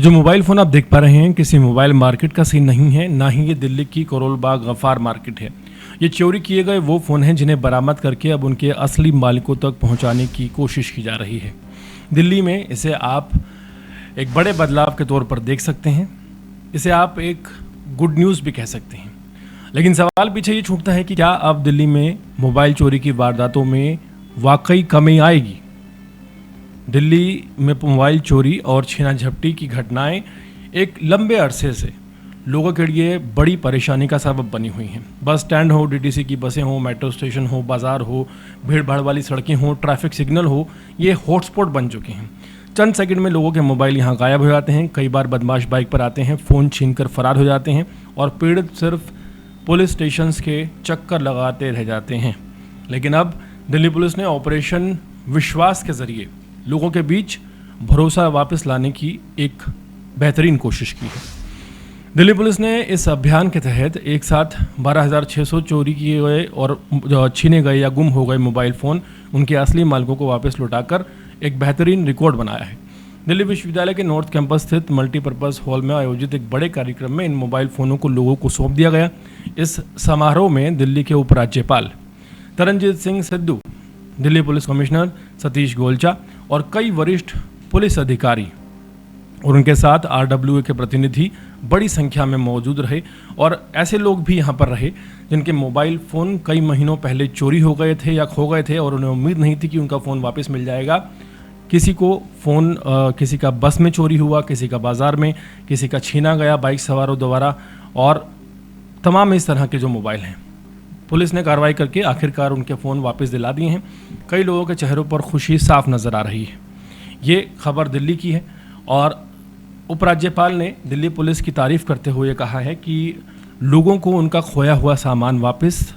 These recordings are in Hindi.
ये जो मोबाइल फ़ोन आप देख पा रहे हैं किसी मोबाइल मार्केट का सीन नहीं है, ना ही ये दिल्ली की करोल बाग गफ़ार मार्केट है। ये चोरी किए गए वो फ़ोन हैं जिन्हें बरामद करके अब उनके असली मालिकों तक पहुंचाने की कोशिश की जा रही है। दिल्ली में इसे आप एक बड़े बदलाव के तौर पर देख सकते हैं, इसे आप एक गुड न्यूज़ भी कह सकते हैं। लेकिन सवाल पीछे ये छूटता है कि क्या अब दिल्ली में मोबाइल चोरी की वारदातों में वाकई कमी आएगी। दिल्ली में मोबाइल चोरी और छीना झपटी की घटनाएं एक लंबे अरसे से लोगों के लिए बड़ी परेशानी का सबब बनी हुई हैं। बस स्टैंड हो, डीटीसी की बसें हो, मेट्रो स्टेशन हो, बाजार हो, भीड़ भाड़ वाली सड़कें हो, ट्रैफिक सिग्नल हो, ये हॉटस्पॉट बन चुके हैं। चंद सेकंड में लोगों के मोबाइल यहाँ गायब हो जाते हैं। कई बार बदमाश बाइक पर आते हैं, फ़ोन छीनकर फरार हो जाते हैं और पीड़ित सिर्फ पुलिस स्टेशंस के चक्कर लगाते रह जाते हैं। लेकिन अब दिल्ली पुलिस ने ऑपरेशन विश्वास के ज़रिए लोगों के बीच भरोसा वापस लाने की एक बेहतरीन कोशिश की है। दिल्ली पुलिस ने इस अभियान के तहत एक साथ 12,600 चोरी किए गए और छीने गए या गुम हो गए मोबाइल फ़ोन उनके असली मालिकों को वापस लौटाकर एक बेहतरीन रिकॉर्ड बनाया है। दिल्ली विश्वविद्यालय के नॉर्थ कैंपस स्थित मल्टीपर्पज़ हॉल में आयोजित एक बड़े कार्यक्रम में इन मोबाइल फ़ोनों को लोगों को सौंप दिया गया। इस समारोह में दिल्ली के उपराज्यपाल तरनजीत सिंह सिद्धू, दिल्ली पुलिस कमिश्नर सतीश गोलचा और कई वरिष्ठ पुलिस अधिकारी और उनके साथ आरडब्ल्यूए के प्रतिनिधि बड़ी संख्या में मौजूद रहे। और ऐसे लोग भी यहाँ पर रहे जिनके मोबाइल फ़ोन कई महीनों पहले चोरी हो गए थे या खो गए थे और उन्हें उम्मीद नहीं थी कि उनका फ़ोन वापस मिल जाएगा। किसी को फ़ोन किसी का बस में चोरी हुआ, किसी का बाज़ार में, किसी का छीना गया बाइक सवारों द्वारा, और तमाम इस तरह के जो मोबाइल हैं पुलिस ने कार्रवाई करके आखिरकार उनके फ़ोन वापस दिला दिए हैं। कई लोगों के चेहरों पर खुशी साफ नज़र आ रही है। ये खबर दिल्ली की है और उपराज्यपाल ने दिल्ली पुलिस की तारीफ़ करते हुए कहा है कि लोगों को उनका खोया हुआ सामान वापस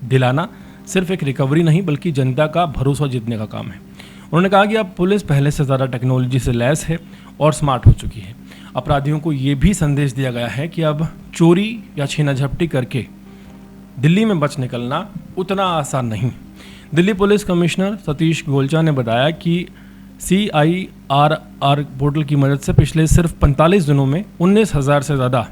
दिलाना सिर्फ एक रिकवरी नहीं बल्कि जनता का भरोसा जीतने का काम है। उन्होंने कहा कि अब पुलिस पहले से ज़्यादा टेक्नोलॉजी से लैस है और स्मार्ट हो चुकी है। अपराधियों को ये भी संदेश दिया गया है कि अब चोरी या छीना झपटी करके दिल्ली में बच निकलना उतना आसान नहीं। दिल्ली पुलिस कमिश्नर सतीश गोलचा ने बताया कि CIRR पोर्टल की मदद से पिछले सिर्फ 45 दिनों में 19,000 से ज़्यादा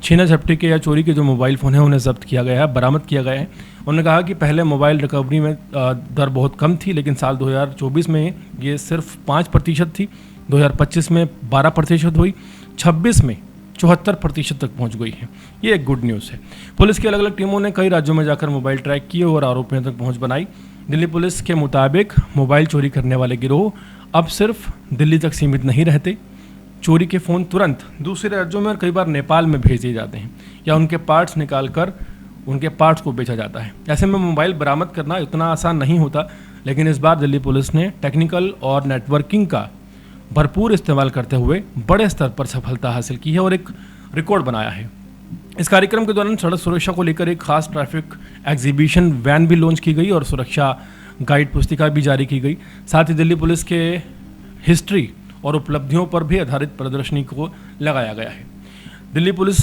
छीना झपटी के या चोरी के जो मोबाइल फ़ोन हैं उन्हें जब्त किया गया है, बरामद किया गया है। उन्होंने कहा कि पहले मोबाइल रिकवरी में दर बहुत कम थी, लेकिन साल 2024 में ये सिर्फ 5% थी, 2025 में 12% हुई, 26 में 74% तक पहुंच गई है। ये एक गुड न्यूज़ है। पुलिस की अलग अलग टीमों ने कई राज्यों में जाकर मोबाइल ट्रैक किए और आरोपियों तक पहुंच बनाई। दिल्ली पुलिस के मुताबिक मोबाइल चोरी करने वाले गिरोह अब सिर्फ दिल्ली तक सीमित नहीं रहते। चोरी के फ़ोन तुरंत दूसरे राज्यों में और कई बार नेपाल में भेज दिए जाते हैं या उनके पार्ट्स निकाल कर उनके पार्ट्स को बेचा जाता है। ऐसे में मोबाइल बरामद करना इतना आसान नहीं होता, लेकिन इस बार दिल्ली पुलिस ने टेक्निकल और नेटवर्किंग का भरपूर इस्तेमाल करते हुए बड़े स्तर पर सफलता हासिल की है और एक रिकॉर्ड बनाया है। इस कार्यक्रम के दौरान सड़क सुरक्षा को लेकर एक खास ट्रैफिक एग्जीबिशन वैन भी लॉन्च की गई और सुरक्षा गाइड पुस्तिका भी जारी की गई। साथ ही दिल्ली पुलिस के हिस्ट्री और उपलब्धियों पर भी आधारित प्रदर्शनी को लगाया गया है। Delhi police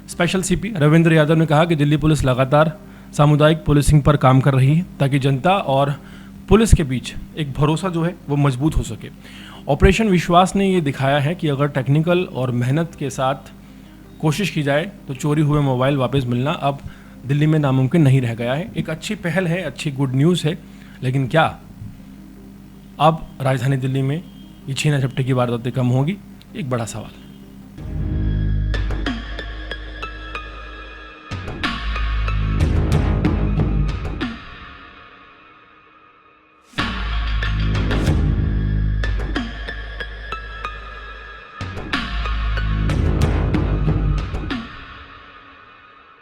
special CP Ravindra Yadav ने कहा कि दिल्ली पुलिस लगातार सामुदायिक पुलिसिंग पर काम कर रही है ताकि जनता और पुलिस के बीच एक भरोसा जो है वो मजबूत हो सके। ऑपरेशन विश्वास ने ये दिखाया है कि अगर टेक्निकल और मेहनत के साथ कोशिश की जाए तो चोरी हुए मोबाइल वापस मिलना अब दिल्ली में नामुमकिन नहीं रह गया है। एक अच्छी पहल है, अच्छी गुड न्यूज़ है, लेकिन क्या अब राजधानी दिल्ली में ये छीना झपटी की वारदातें कम होगी? एक बड़ा सवाल।